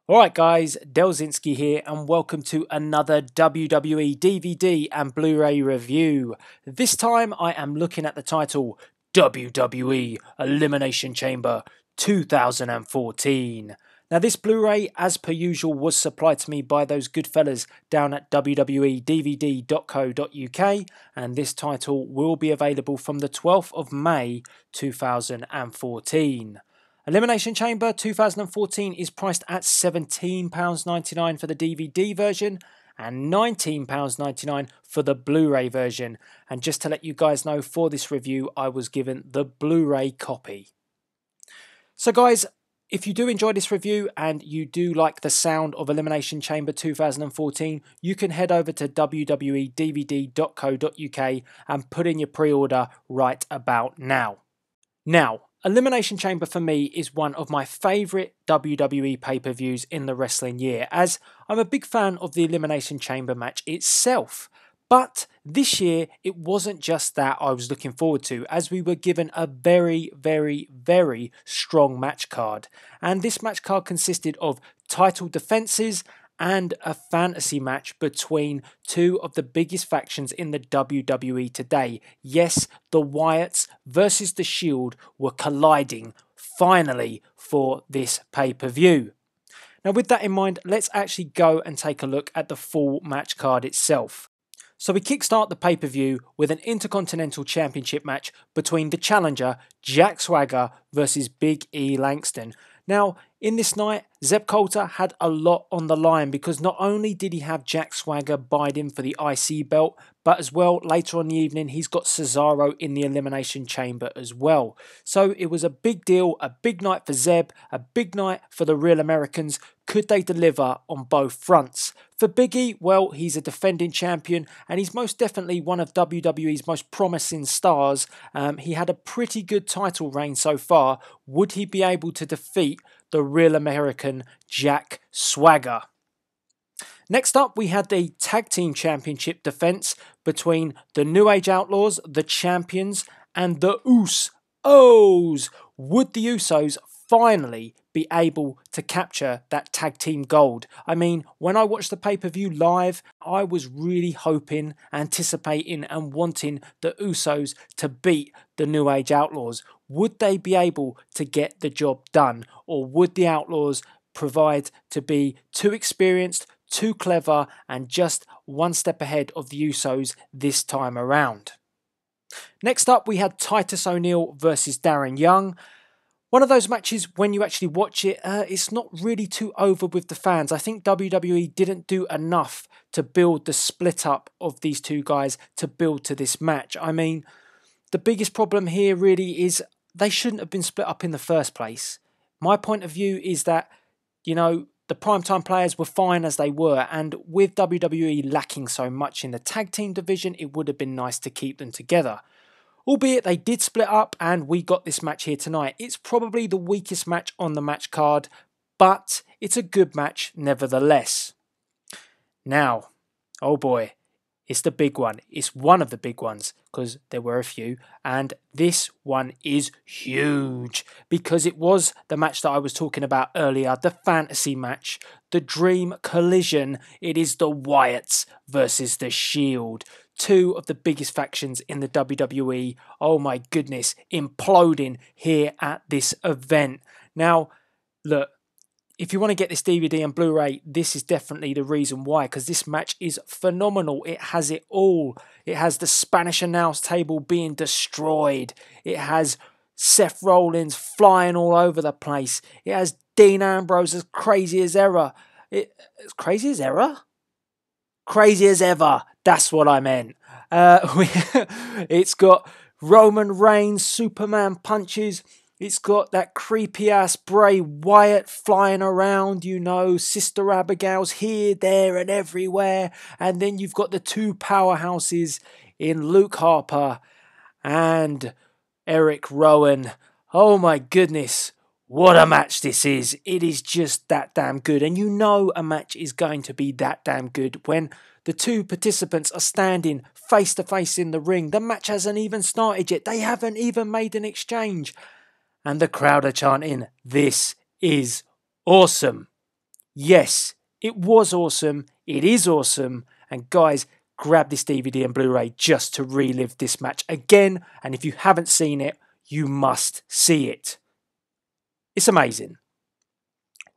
Alright guys, Delzinski here and welcome to another WWE DVD and Blu-ray review. This time I am looking at the title WWE Elimination Chamber 2014. Now this Blu-ray, as per usual, was supplied to me by those good fellas down at www.dvd.co.uk, and this title will be available from the 12th of May 2014. Elimination Chamber 2014 is priced at £17.99 for the DVD version and £19.99 for the Blu-ray version. And just to let you guys know, for this review I was given the Blu-ray copy. So guys, if you do enjoy this review and you do like the sound of Elimination Chamber 2014, you can head over to www.dvd.co.uk and put in your pre-order right about now. Now, Elimination Chamber for me is one of my favourite WWE pay-per-views in the wrestling year, as I'm a big fan of the Elimination Chamber match itself. But this year, it wasn't just that I was looking forward to, as we were given a very, very, very strong match card. And this match card consisted of title defences and a fantasy match between two of the biggest factions in the WWE today. Yes, the Wyatts versus the Shield were colliding finally for this pay-per-view. Now with that in mind, let's actually go and take a look at the full match card itself. So we kickstart the pay-per-view with an Intercontinental Championship match between the challenger Jack Swagger versus Big E Langston. Now, in this night, Zeb Coulter had a lot on the line because not only did he have Jack Swagger bide him for the IC belt, but as well, later on in the evening, he's got Cesaro in the Elimination Chamber as well. So it was a big deal, a big night for Zeb, a big night for the Real Americans. Could they deliver on both fronts? For Big E, well, he's a defending champion and he's most definitely one of WWE's most promising stars. He had a pretty good title reign so far. Would he be able to defeat the Real American Jack Swagger? Next up, we had the Tag Team Championship defense between the New Age Outlaws, the champions, and the Usos. Would the Usos finally be able to capture that tag team gold? I mean, when I watched the pay-per-view live, I was really hoping, anticipating and wanting the Usos to beat the New Age Outlaws. Would they be able to get the job done? Or would the Outlaws provide to be too experienced, too clever and just one step ahead of the Usos this time around? Next up, we had Titus O'Neil versus Darren Young. One of those matches, when you actually watch it, it's not really too over with the fans. I think WWE didn't do enough to build the split up of these two guys to build to this match. I mean, the biggest problem here really is they shouldn't have been split up in the first place. My point of view is that, you know, the primetime players were fine as they were, and with WWE lacking so much in the tag team division, it would have been nice to keep them together. Albeit they did split up and we got this match here tonight. It's probably the weakest match on the match card, but it's a good match nevertheless. Now, oh boy, it's the big one. It's one of the big ones because there were a few, and this one is huge because it was the match that I was talking about earlier, the fantasy match, the dream collision. It is the Wyatts versus the Shield. Two of the biggest factions in the WWE, oh my goodness, imploding here at this event. Now, look, if you want to get this DVD and Blu-ray, this is definitely the reason why, because this match is phenomenal. It has it all. It has the Spanish announce table being destroyed. It has Seth Rollins flying all over the place. It has Dean Ambrose as crazy as ever. Crazy as ever? Crazy as ever. That's what I meant. It's got Roman Reigns, Superman punches. It's got that creepy ass Bray Wyatt flying around, you know, Sister Abigail's here, there and everywhere. And then you've got the two powerhouses in Luke Harper and Eric Rowan. Oh my goodness. What a match this is. It is just that damn good. And you know a match is going to be that damn good when the two participants are standing face to face in the ring. The match hasn't even started yet. They haven't even made an exchange. And the crowd are chanting, "This is awesome." Yes, it was awesome. It is awesome. And guys, grab this DVD and Blu-ray just to relive this match again. And if you haven't seen it, you must see it. It's amazing.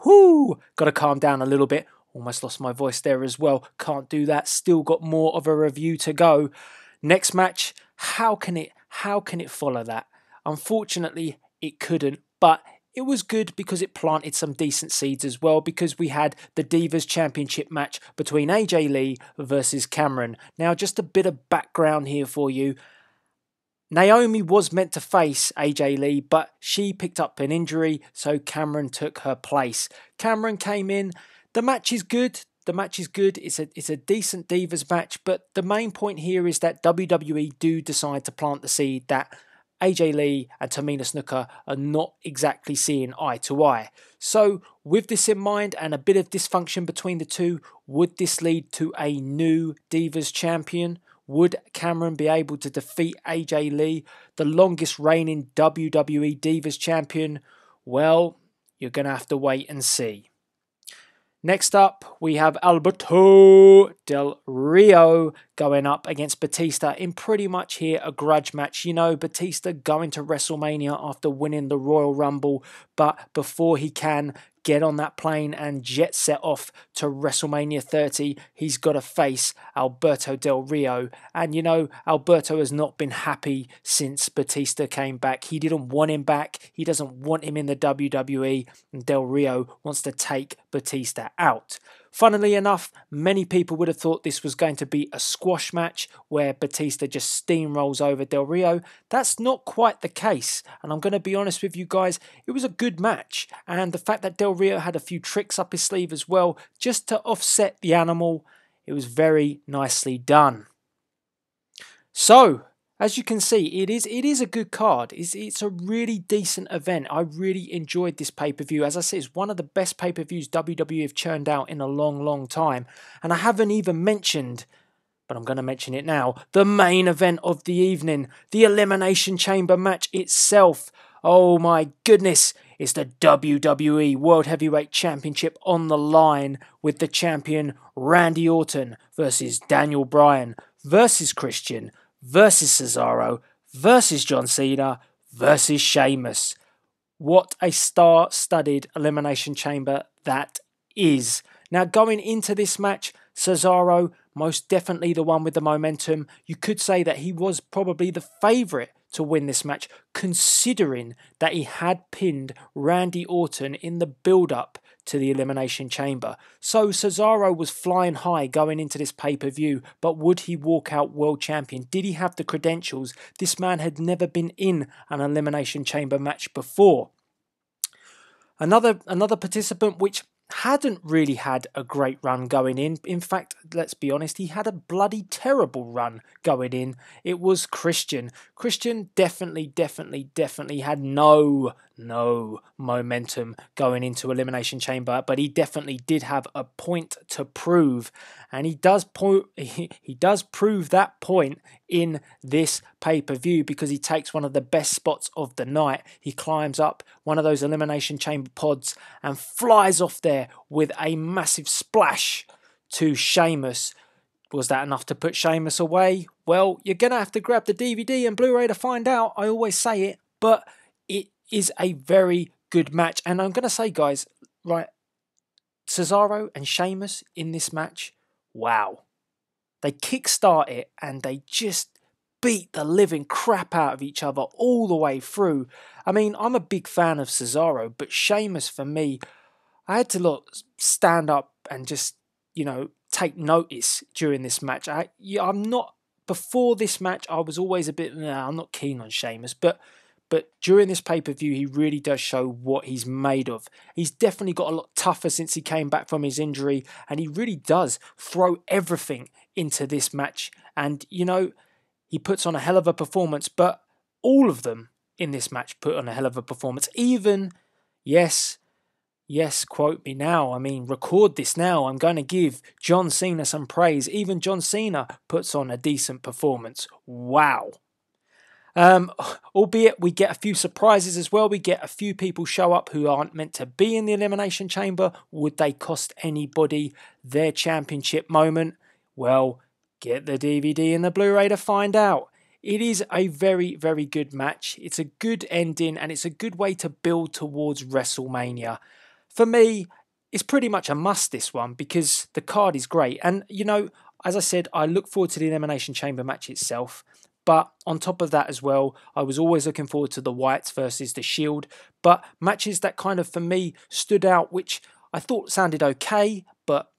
Whoo! Got to calm down a little bit. Almost lost my voice there as well. Can't do that. Still got more of a review to go. Next match, how can it follow that? Unfortunately, it couldn't, but it was good because it planted some decent seeds as well, because we had the Divas Championship match between AJ Lee versus Cameron. Now, just a bit of background here for you. Naomi was meant to face AJ Lee, but she picked up an injury, so Cameron took her place. Cameron came in. The match is good. The match is good. It's a decent Divas match, but the main point here is that WWE do decide to plant the seed that AJ Lee and Tamina Snuka are not exactly seeing eye to eye. So with this in mind and a bit of dysfunction between the two, would this lead to a new Divas champion? Would Cameron be able to defeat AJ Lee, the longest reigning WWE Divas champion? Well, you're going to have to wait and see. Next up, we have Alberto Del Rio going up against Batista in pretty much here a grudge match. You know, Batista going to WrestleMania after winning the Royal Rumble, but before he can get on that plane and jet set off to WrestleMania 30, he's got to face Alberto Del Rio. And you know, Alberto has not been happy since Batista came back. He didn't want him back. He doesn't want him in the WWE. And Del Rio wants to take Batista out. Funnily enough, many people would have thought this was going to be a squash match where Batista just steamrolls over Del Rio. That's not quite the case. And I'm going to be honest with you guys, it was a good match. And the fact that Del Rio had a few tricks up his sleeve as well, just to offset the animal, it was very nicely done. So, as you can see, it is a good card. It's a really decent event. I really enjoyed this pay-per-view. As I said, it's one of the best pay-per-views WWE have churned out in a long, long time. And I haven't even mentioned, but I'm going to mention it now, the main event of the evening, the Elimination Chamber match itself. Oh my goodness, it's the WWE World Heavyweight Championship on the line with the champion Randy Orton versus Daniel Bryan versus Christian versus Cesaro versus John Cena versus Sheamus. What a star-studded Elimination Chamber that is. Now, going into this match, Cesaro, most definitely the one with the momentum. You could say that he was probably the favourite to win this match, considering that he had pinned Randy Orton in the build-up to the Elimination Chamber. So Cesaro was flying high going into this pay-per-view, but would he walk out world champion? Did he have the credentials? This man had never been in an Elimination Chamber match before. Another participant which hadn't really had a great run going in. In fact, let's be honest, he had a bloody terrible run going in. It was Christian. Christian definitely had no momentum going into Elimination Chamber, but he definitely did have a point to prove, and he does prove that point in this pay-per-view, because he takes one of the best spots of the night. He climbs up one of those Elimination Chamber pods and flies off there with a massive splash to Sheamus. Was that enough to put Sheamus away? Well, you're going to have to grab the DVD and Blu-ray to find out. I always say it, but it is a very good match. And I'm going to say, guys, right, Cesaro and Sheamus in this match, wow. They kickstart it and they just beat the living crap out of each other all the way through. I mean, I'm a big fan of Cesaro, but Sheamus, for me, I had to stand up and just, take notice during this match. Before this match, I was always a bit, I'm not keen on Sheamus, but during this pay-per-view, he really does show what he's made of. He's definitely got a lot tougher since he came back from his injury, and he really does throw everything into this match. And, he puts on a hell of a performance, but all of them in this match put on a hell of a performance. Even, yes, quote me now, record this now, I'm going to give John Cena some praise. Even John Cena puts on a decent performance. Wow. Um, Albeit we get a few surprises as well. We get a few people show up who aren't meant to be in the Elimination Chamber. Would they cost anybody their championship moment? Well, get the DVD and the Blu-ray to find out. It is a very, very good match. It's a good ending and it's a good way to build towards WrestleMania. For me, it's pretty much a must, this one, because the card is great. And, you know, as I said, I look forward to the Elimination Chamber match itself. But on top of that as well, I was always looking forward to the Wyatts versus the Shield. But matches that kind of, for me, stood out, which I thought sounded okay, but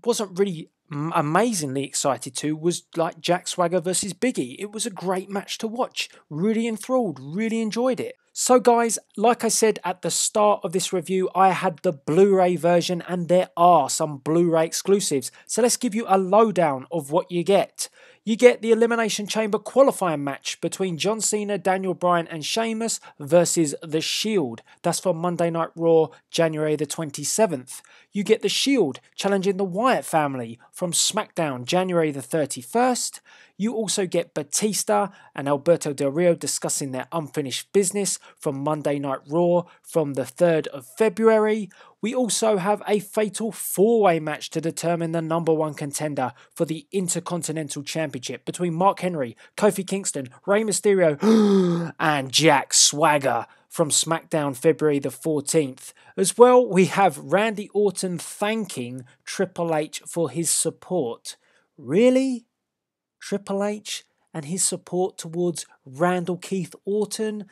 wasn't really amazingly excited to, was like Jack Swagger versus Biggie. It was a great match to watch. Really enthralled, really enjoyed it. So guys, like I said at the start of this review, I had the Blu-ray version and there are some Blu-ray exclusives. So let's give you a lowdown of what you get. You get the Elimination Chamber qualifying match between John Cena, Daniel Bryan and Sheamus versus The Shield. That's for Monday Night Raw, January the 27th. You get The Shield challenging the Wyatt family from SmackDown, January the 31st. You also get Batista and Alberto Del Rio discussing their unfinished business from Monday Night Raw from the 3rd of February. We also have a fatal 4-way match to determine the #1 contender for the Intercontinental Championship between Mark Henry, Kofi Kingston, Rey Mysterio and Jack Swagger from SmackDown February the 14th. As well, we have Randy Orton thanking Triple H for his support. Really? Triple H and his support towards Randall Keith Orton?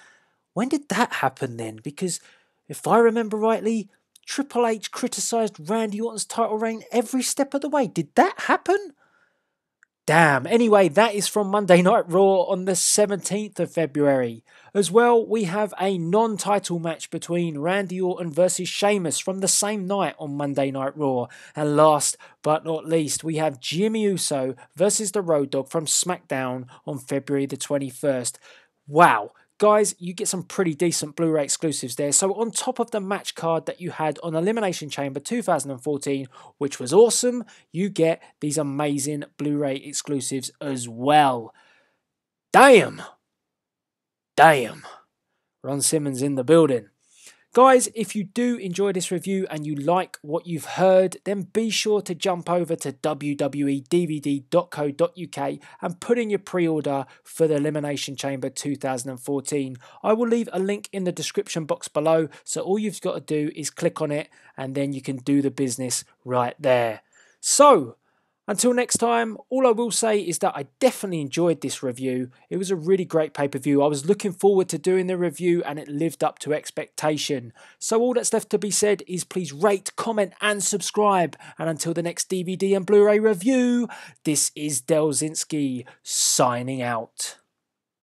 When did that happen then? Because if I remember rightly, Triple H criticised Randy Orton's title reign every step of the way. Did that happen? Damn. Anyway, that is from Monday Night Raw on the 17th of February. As well, we have a non-title match between Randy Orton versus Sheamus from the same night on Monday Night Raw. And last but not least, we have Jimmy Uso versus the Road Dogg from SmackDown on February the 21st. Wow. Guys, you get some pretty decent Blu-ray exclusives there. So on top of the match card that you had on Elimination Chamber 2014, which was awesome, you get these amazing Blu-ray exclusives as well. Damn! Damn. Ron Simmons in the building. Guys, if you do enjoy this review and you like what you've heard, then be sure to jump over to www.dvd.co.uk and put in your pre-order for the Elimination Chamber 2014. I will leave a link in the description box below, so all you've got to do is click on it and then you can do the business right there. So, until next time, all I will say is that I definitely enjoyed this review. It was a really great pay-per-view. I was looking forward to doing the review and it lived up to expectation. So all that's left to be said is please rate, comment and subscribe. And until the next DVD and Blu-ray review, this is Delzinski signing out.